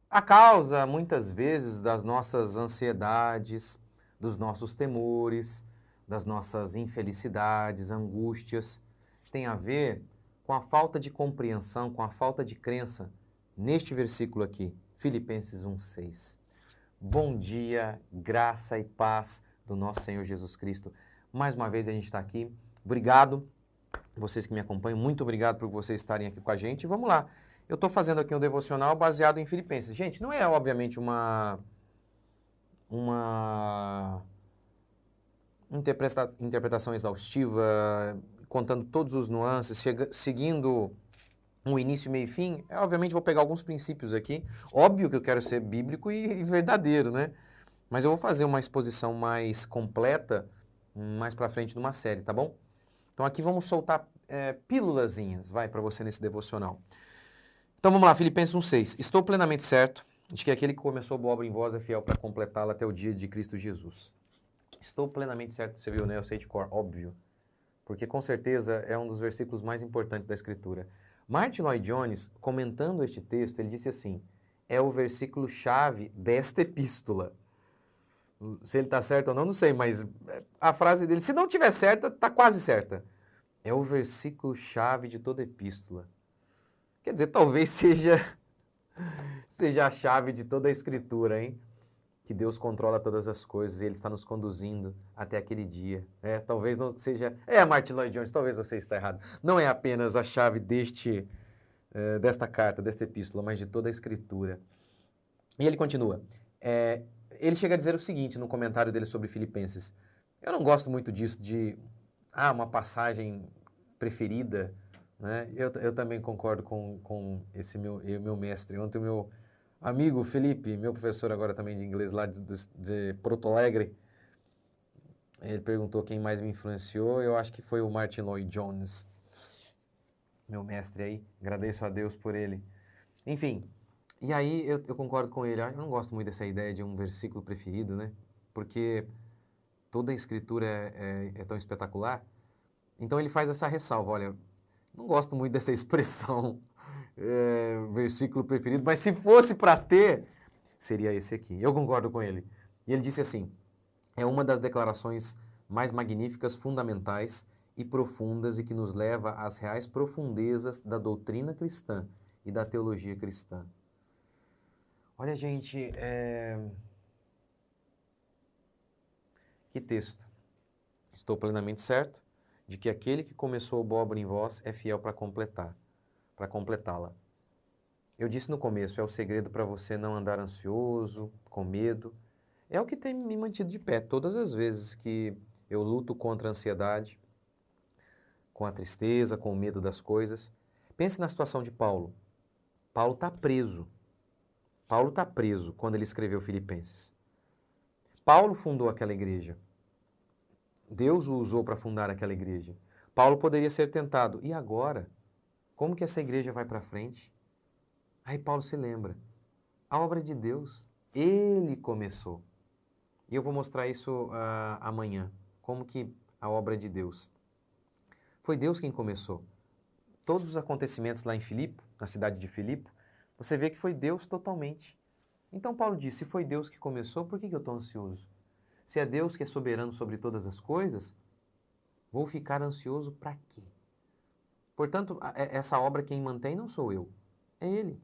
A causa, muitas vezes, das nossas ansiedades, dos nossos temores, das nossas infelicidades, angústias, tem a ver com a falta de compreensão, com a falta de crença neste versículo aqui, Filipenses 1:6. Bom dia, graça e paz do nosso Senhor Jesus Cristo. Mais uma vez a gente está aqui. Obrigado, vocês que me acompanham, muito obrigado por vocês estarem aqui com a gente. Vamos lá. Eu estou fazendo aqui um devocional baseado em Filipenses. Gente, não é obviamente uma interpretação exaustiva, contando todos os nuances, seguindo um início, meio e fim. Obviamente vou pegar alguns princípios aqui. Óbvio que eu quero ser bíblico e verdadeiro, né? Mas eu vou fazer uma exposição mais completa mais para frente numa série, tá bom? Então aqui vamos soltar pílulazinhas, vai, para você nesse devocional. Então vamos lá, Filipenses 1:6. Estou plenamente certo de que aquele que começou a boa obra em vós é fiel para completá-la até o dia de Cristo Jesus. Estou plenamente certo, você viu, né? Eu sei de cor, óbvio. Porque com certeza é um dos versículos mais importantes da Escritura. Martin Lloyd Jones, comentando este texto, ele disse assim, é o versículo-chave desta epístola. Se ele está certo ou não, não sei, mas a frase dele, se não tiver certa, está quase certa. É o versículo-chave de toda epístola. Quer dizer, talvez seja a chave de toda a Escritura, hein? Que Deus controla todas as coisas e Ele está nos conduzindo até aquele dia. Talvez não seja... Martin Lloyd Jones, talvez você está errado. Não é apenas a chave desta carta, desta epístola, mas de toda a Escritura. E ele continua. Ele chega a dizer o seguinte no comentário dele sobre Filipenses. Eu não gosto muito disso de... uma passagem preferida, né? Eu também concordo com esse meu mestre. Ontem o meu amigo Felipe, meu professor agora também de inglês lá de Porto Alegre, ele perguntou quem mais me influenciou. Eu acho que foi o Martin Lloyd Jones, meu mestre aí. Agradeço a Deus por ele. Enfim, e aí eu concordo com ele. Eu não gosto muito dessa ideia de um versículo preferido, né? Porque toda a escritura é tão espetacular. Então ele faz essa ressalva, olha, não gosto muito dessa expressão, versículo preferido, mas se fosse para ter, seria esse aqui. Eu concordo com ele. E ele disse assim, é uma das declarações mais magníficas, fundamentais e profundas e que nos leva às reais profundezas da doutrina cristã e da teologia cristã. Olha, gente, que texto. Estou plenamente certo de que aquele que começou a boa obra em vós é fiel para completá-la. Eu disse no começo, é o segredo para você não andar ansioso, com medo. É o que tem me mantido de pé todas as vezes que eu luto contra a ansiedade, com a tristeza, com o medo das coisas. Pense na situação de Paulo. Paulo está preso. Paulo está preso quando ele escreveu Filipenses. Paulo fundou aquela igreja. Deus o usou para fundar aquela igreja. Paulo poderia ser tentado. E agora? Como que essa igreja vai para frente? Aí Paulo se lembra. A obra de Deus, ele começou. E eu vou mostrar isso amanhã. Como que a obra de Deus. Foi Deus quem começou. Todos os acontecimentos lá em Filipe, na cidade de Filipe, você vê que foi Deus totalmente. Então Paulo disse, se foi Deus que começou, por que eu estou ansioso? Se é Deus que é soberano sobre todas as coisas, vou ficar ansioso para quê? Portanto, essa obra quem mantém não sou eu, é Ele.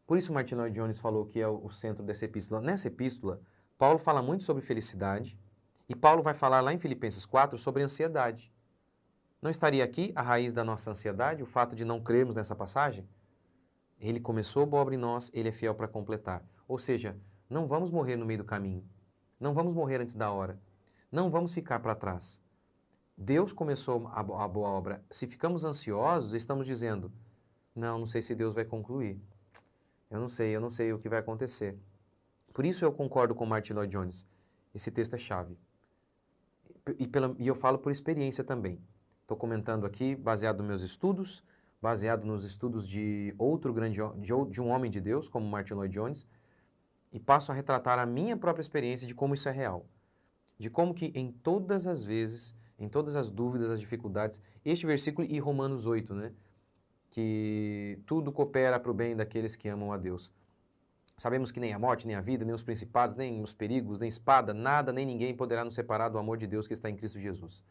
Por isso Martin Lloyd Jones falou que é o centro dessa epístola. Nessa epístola, Paulo fala muito sobre felicidade e Paulo vai falar lá em Filipenses 4 sobre ansiedade. Não estaria aqui a raiz da nossa ansiedade, o fato de não crermos nessa passagem? Ele começou a boa obra em nós, Ele é fiel para completar. Ou seja, não vamos morrer no meio do caminho. Não vamos morrer antes da hora. Não vamos ficar para trás. Deus começou a boa obra. Se ficamos ansiosos, estamos dizendo, não sei se Deus vai concluir. Eu não sei o que vai acontecer. Por isso eu concordo com Martin Lloyd Jones. Esse texto é chave. E eu falo por experiência também. Estou comentando aqui, baseado nos meus estudos, baseado nos estudos de de um homem de Deus, como Martin Lloyd Jones, e passo a retratar a minha própria experiência de como isso é real. De como que em todas as vezes, em todas as dúvidas, as dificuldades, este versículo e Romanos 8, né? que tudo coopera para o bem daqueles que amam a Deus. Sabemos que nem a morte, nem a vida, nem os principados, nem os perigos, nem espada, nada, nem ninguém poderá nos separar do amor de Deus que está em Cristo Jesus.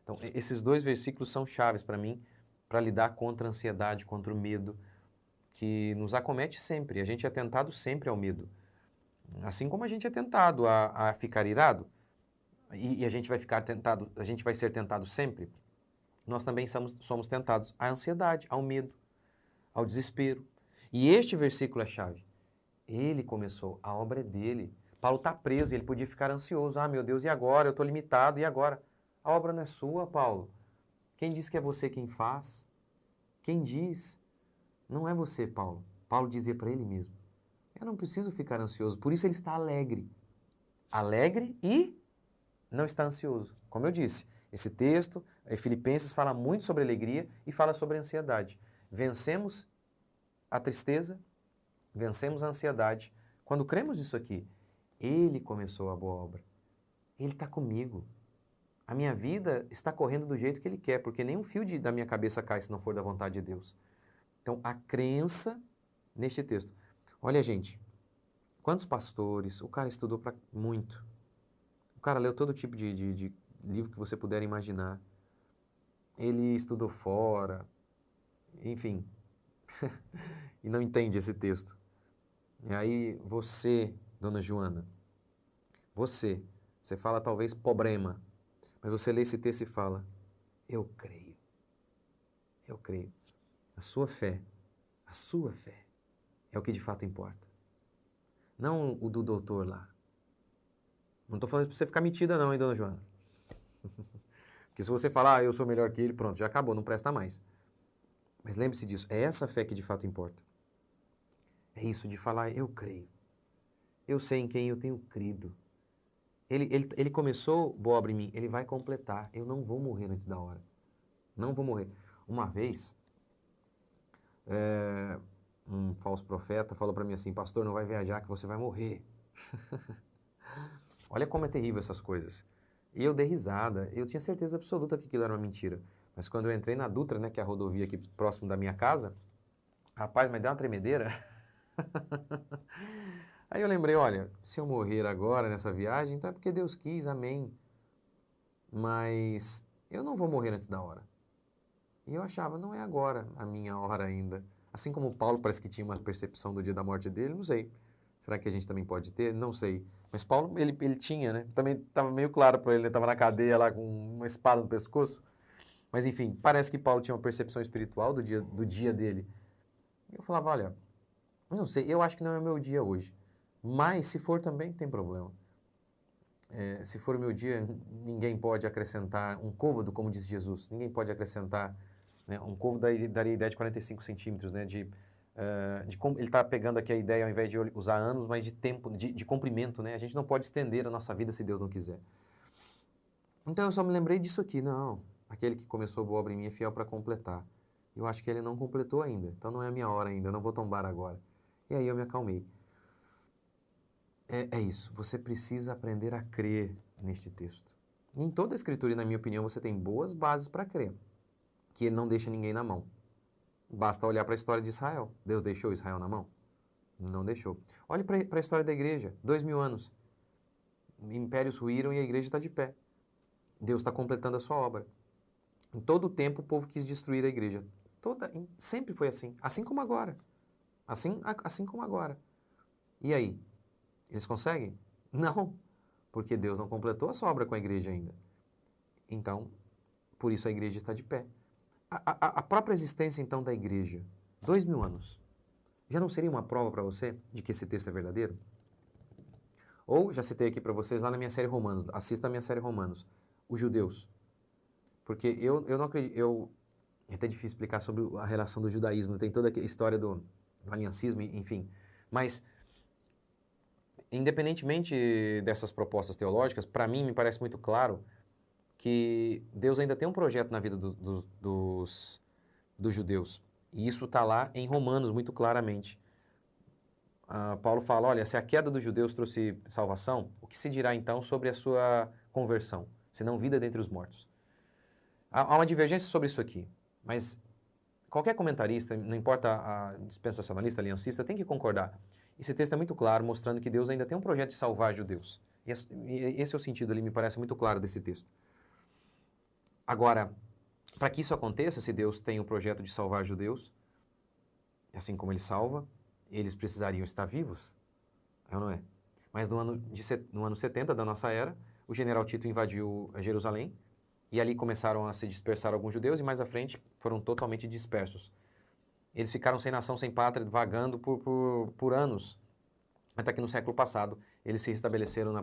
Então, esses dois versículos são chaves para mim, para lidar contra a ansiedade, contra o medo, que nos acomete sempre. A gente é tentado sempre ao medo. Assim como a gente é tentado a ficar irado, e a gente vai ficar tentado, a gente vai ser tentado sempre, nós também somos tentados à ansiedade, ao medo, ao desespero. E este versículo é chave. Ele começou, a obra é dele. Paulo está preso, ele podia ficar ansioso. Ah, meu Deus, e agora? Eu estou limitado, e agora? A obra não é sua, Paulo. Quem diz que é você quem faz? Quem diz? Não é você, Paulo. Paulo dizia para ele mesmo. Eu não preciso ficar ansioso, por isso ele está alegre. Alegre e não está ansioso. Como eu disse, esse texto, Filipenses, fala muito sobre alegria e fala sobre ansiedade. Vencemos a tristeza, vencemos a ansiedade. Quando cremos nisso aqui, Ele começou a boa obra. Ele está comigo. A minha vida está correndo do jeito que Ele quer, porque nenhum fio da minha cabeça cai se não for da vontade de Deus. Então, a crença neste texto. Olha, gente, quantos pastores, o cara estudou muito. O cara leu todo tipo de livro que você puder imaginar. Ele estudou fora, enfim, e não entende esse texto. E aí você, dona Joana, você fala talvez problema, mas você lê esse texto e fala, eu creio, eu creio. A sua fé é o que de fato importa. Não o do doutor lá. Não estou falando isso para você ficar metida não, hein, dona Joana? Porque se você falar, eu sou melhor que ele, pronto, já acabou, não presta mais. Mas lembre-se disso, é essa fé que de fato importa. É isso de falar, eu creio. Eu sei em quem eu tenho crido. Ele começou boa obra em mim, ele vai completar. Eu não vou morrer antes da hora. Não vou morrer. Uma vez, um falso profeta falou para mim assim, pastor, não vai viajar que você vai morrer. Olha como é terrível essas coisas. E eu dei risada. Eu tinha certeza absoluta que aquilo era uma mentira. Mas quando eu entrei na Dutra, né, que é a rodovia aqui próximo da minha casa, rapaz, mas deu uma tremedeira. Aí eu lembrei, olha, se eu morrer agora nessa viagem, então é porque Deus quis, amém. Mas eu não vou morrer antes da hora. E eu achava, não é agora a minha hora ainda. Assim como o Paulo parece que tinha uma percepção do dia da morte dele, não sei. Será que a gente também pode ter? Não sei. Mas Paulo, ele tinha, né? Também estava meio claro para ele, ele estava na cadeia lá com uma espada no pescoço. Mas enfim, parece que Paulo tinha uma percepção espiritual do dia dele. E eu falava, olha, não sei, eu acho que não é o meu dia hoje. Mas se for também, não tem problema. Se for o meu dia, ninguém pode acrescentar um côvado, como diz Jesus. Ninguém pode acrescentar, né? Um côvado daria a ideia de 45 centímetros, né? Ele está pegando aqui a ideia, ao invés de usar anos, mas de tempo, de comprimento, né? A gente não pode estender a nossa vida se Deus não quiser. Então eu só me lembrei disso aqui. Não, aquele que começou a boa obra em mim é fiel para completar. Eu acho que ele não completou ainda, então não é a minha hora ainda, eu não vou tombar agora. E aí eu me acalmei. É isso, você precisa aprender a crer neste texto. Em toda a escritura, e na minha opinião, você tem boas bases para crer, que ele não deixa ninguém na mão. Basta olhar para a história de Israel. Deus deixou Israel na mão? Não deixou. Olhe para a história da igreja, 2000 anos. Impérios ruíram e a igreja está de pé. Deus está completando a sua obra. Em todo o tempo o povo quis destruir a igreja. Sempre foi assim, assim como agora. Assim como agora. E aí? Eles conseguem? Não, porque Deus não completou a sua obra com a igreja ainda. Então, por isso a igreja está de pé. A própria existência, então, da igreja, 2000 anos, já não seria uma prova para você de que esse texto é verdadeiro? Ou, já citei aqui para vocês lá na minha série Romanos, assista a minha série Romanos, os judeus. Porque eu não acredito, é até difícil explicar sobre a relação do judaísmo, tem toda a história do aliancismo, enfim. Mas, independentemente dessas propostas teológicas, para mim me parece muito claro que Deus ainda tem um projeto na vida dos judeus. E isso está lá em Romanos muito claramente. Paulo fala, olha, se a queda dos judeus trouxe salvação, o que se dirá então sobre a sua conversão, senão vida dentre os mortos? Há uma divergência sobre isso aqui, mas qualquer comentarista, não importa a dispensacionalista, aliancista, tem que concordar. Esse texto é muito claro, mostrando que Deus ainda tem um projeto de salvar judeus. E esse é o sentido ali, me parece muito claro desse texto. Agora, para que isso aconteça, se Deus tem o projeto de salvar judeus, assim como ele salva, eles precisariam estar vivos, é ou não é? Mas no ano 70 da nossa era, o general Tito invadiu Jerusalém, e ali começaram a se dispersar alguns judeus, e mais à frente foram totalmente dispersos. Eles ficaram sem nação, sem pátria, vagando por anos, até que no século passado eles se estabeleceram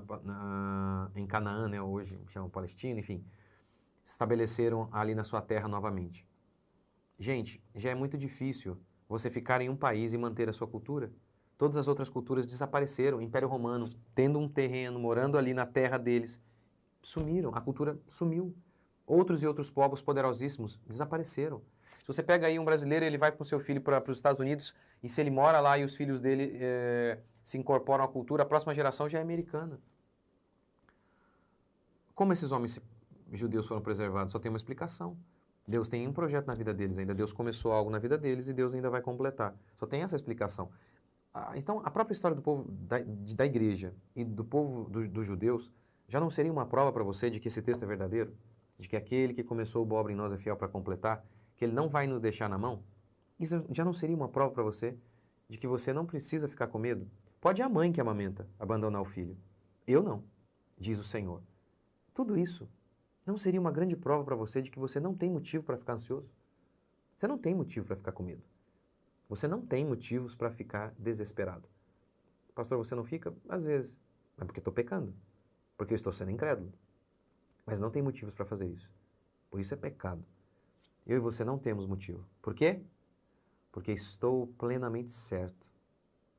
em Canaã, né, hoje chamam Palestina, enfim, se estabeleceram ali na sua terra novamente. Gente, já é muito difícil você ficar em um país e manter a sua cultura. Todas as outras culturas desapareceram. O Império Romano, tendo um terreno, morando ali na terra deles, sumiram. A cultura sumiu. Outros e outros povos poderosíssimos desapareceram. Se você pega aí um brasileiro, ele vai com o seu filho para os Estados Unidos, e se ele mora lá e os filhos dele se incorporam à cultura, a próxima geração já é americana. Como esses homens judeus foram preservados? Só tem uma explicação. Deus tem um projeto na vida deles ainda. Deus começou algo na vida deles e Deus ainda vai completar. Só tem essa explicação. Então, a própria história do povo da igreja e do povo dos judeus já não seria uma prova para você de que esse texto é verdadeiro? De que aquele que começou boa obra em nós é fiel para completar? Que ele não vai nos deixar na mão? Isso já não seria uma prova para você de que você não precisa ficar com medo? Pode a mãe que amamenta abandonar o filho. Eu não, diz o Senhor. Tudo isso não seria uma grande prova para você de que você não tem motivo para ficar ansioso? Você não tem motivo para ficar com medo. Você não tem motivos para ficar desesperado. Pastor, você não fica? Às vezes. Mas porque estou pecando. Porque eu estou sendo incrédulo. Mas não tem motivos para fazer isso. Por isso é pecado. Eu e você não temos motivo. Por quê? Porque estou plenamente certo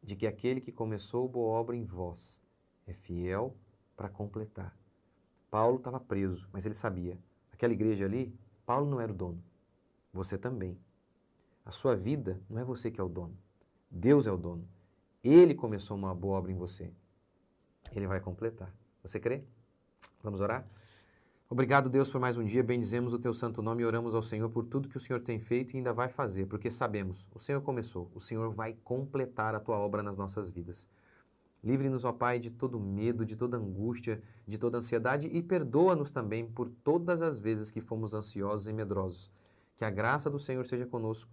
de que aquele que começou boa obra em vós é fiel para completar. Paulo estava preso, mas ele sabia. Aquela igreja ali, Paulo não era o dono. Você também. A sua vida não é você que é o dono. Deus é o dono. Ele começou uma boa obra em você. Ele vai completar. Você crê? Vamos orar? Obrigado, Deus, por mais um dia. Bendizemos o teu santo nome e oramos ao Senhor por tudo que o Senhor tem feito e ainda vai fazer, porque sabemos, o Senhor começou, o Senhor vai completar a tua obra nas nossas vidas. Livre-nos, ó Pai, de todo medo, de toda angústia, de toda ansiedade e perdoa-nos também por todas as vezes que fomos ansiosos e medrosos. Que a graça do Senhor seja conosco,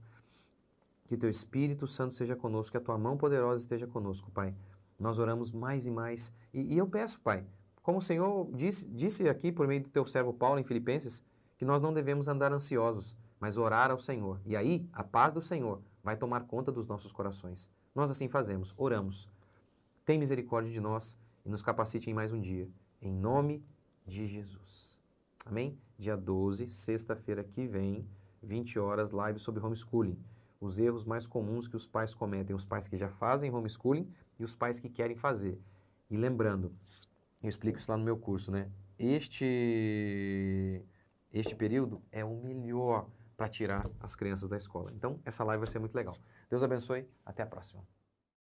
que teu Espírito Santo seja conosco, que a tua mão poderosa esteja conosco, Pai. Nós oramos mais e mais. E eu peço, Pai, como o Senhor disse aqui por meio do teu servo Paulo em Filipenses, que nós não devemos andar ansiosos, mas orar ao Senhor. E aí, a paz do Senhor vai tomar conta dos nossos corações. Nós assim fazemos, oramos. Tem misericórdia de nós e nos capacite em mais um dia. Em nome de Jesus. Amém? Dia 12, sexta-feira que vem, 20 horas, live sobre homeschooling. Os erros mais comuns que os pais cometem, os pais que já fazem homeschooling e os pais que querem fazer. E lembrando, eu explico isso lá no meu curso, né? Este período é o melhor para tirar as crianças da escola. Então, essa live vai ser muito legal. Deus abençoe, até a próxima.